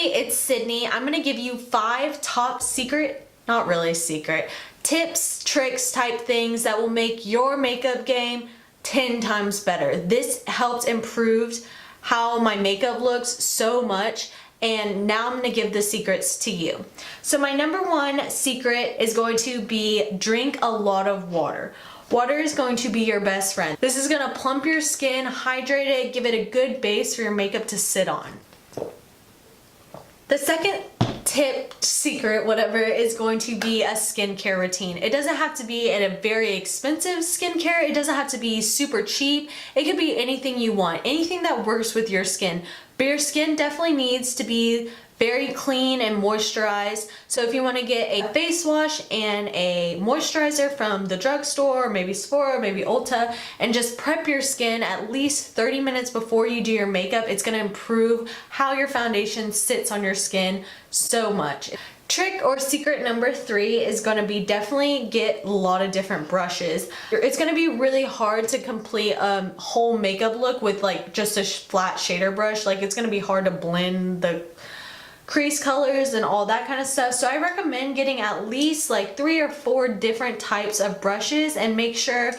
it's Sydney. I'm gonna give you 5 top secret, not really secret, tips, tricks type things that will make your makeup game 10 times better. This helped improve how my makeup looks so much, and now I'm gonna give the secrets to you. So my number 1 secret is going to be drink a lot of water. Water is going to be your best friend. This is gonna plump your skin, hydrate it, give it a good base for your makeup to sit on. The second tip, secret, whatever, is going to be a skincare routine. It doesn't have to be a very expensive skincare. It doesn't have to be super cheap. It could be anything you want, anything that works with your skin. But your skin definitely needs to be very clean and moisturized. So if you want to get a face wash and a moisturizer from the drugstore, or maybe Sephora, or maybe Ulta, and just prep your skin at least 30 minutes before you do your makeup, it's going to improve how your foundation sits on your skin so much. Trick or secret number 3 is going to be definitely get a lot of different brushes. It's going to be really hard to complete a whole makeup look with like just a flat shader brush. Like, it's going to be hard to blend the crease colors and all that kind of stuff. So I recommend getting at least like 3 or 4 different types of brushes and make sure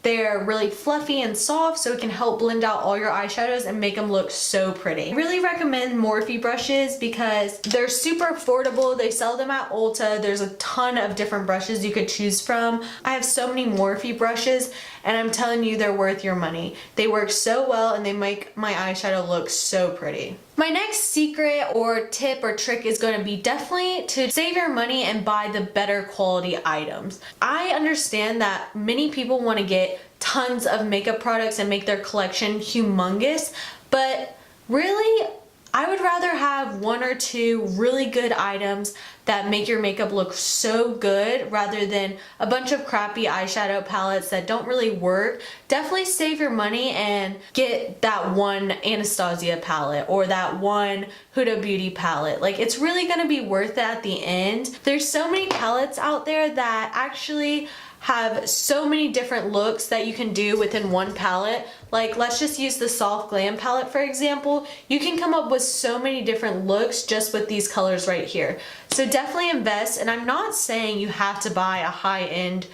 they're really fluffy and soft so it can help blend out all your eyeshadows and make them look so pretty. I really recommend Morphe brushes because they're super affordable. They sell them at Ulta. There's a ton of different brushes you could choose from. I have so many Morphe brushes and I'm telling you, they're worth your money. They work so well and they make my eyeshadow look so pretty. My next secret or tip or trick is going to be definitely to save your money and buy the better quality items. I understand that many people want to get tons of makeup products and make their collection humongous, but really, I would rather have 1 or 2 really good items that make your makeup look so good rather than a bunch of crappy eyeshadow palettes that don't really work. Definitely save your money and get that one Anastasia palette or that one Huda Beauty palette. Like, it's really gonna be worth it at the end. There's so many palettes out there that actually have so many different looks that you can do within one palette. Like, let's just use the Soft Glam palette for example. You can come up with so many different looks just with these colors right here. So definitely invest, and I'm not saying you have to buy a high-end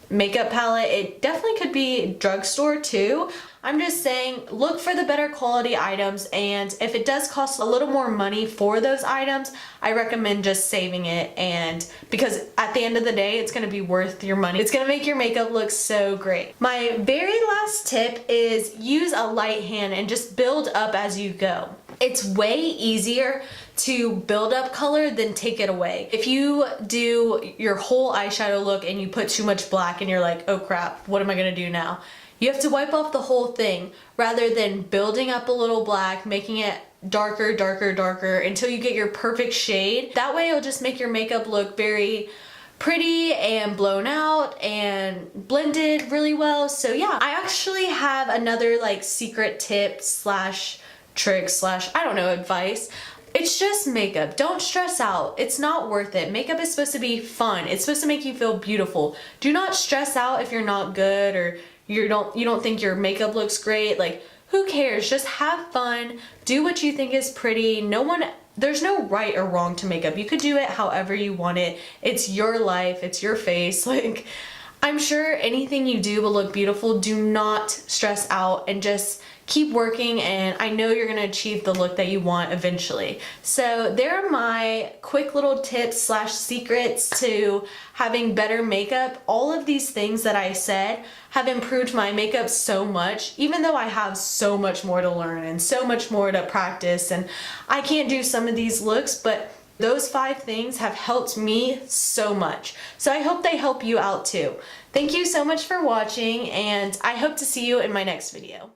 makeup palette. It definitely could be drugstore too. I'm just saying look for the better quality items, and if it does cost a little more money for those items, I recommend just saving it, and because at the end of the day it's going to be worth your money. It's going to make your makeup look so great. My very last tip is use a light hand and just build up as you go. It's way easier to build up color than take it away. If you do your whole eyeshadow look and you put too much black and you're like, oh crap, what am I gonna do now? You have to wipe off the whole thing rather than building up a little black, making it darker, darker, darker until you get your perfect shade. That way it'll just make your makeup look very pretty and blown out and blended really well. So yeah, I actually have another like secret tip slash trick slash, I don't know, advice. It's just makeup. Don't stress out. It's not worth it. Makeup is supposed to be fun. It's supposed to make you feel beautiful. Do not stress out if you're not good or you don't think your makeup looks great. Like, who cares? Just have fun. Do what you think is pretty. There's no right or wrong to makeup. You could do it however you want it. It's your life. It's your face. Like, I'm sure anything you do will look beautiful. Do not stress out and just keep working, and I know you're gonna achieve the look that you want eventually. So there are my quick little tips slash secrets to having better makeup. All of these things that I said have improved my makeup so much, even though I have so much more to learn and so much more to practice, and I can't do some of these looks, but those 5 things have helped me so much. So I hope they help you out too. Thank you so much for watching, and I hope to see you in my next video.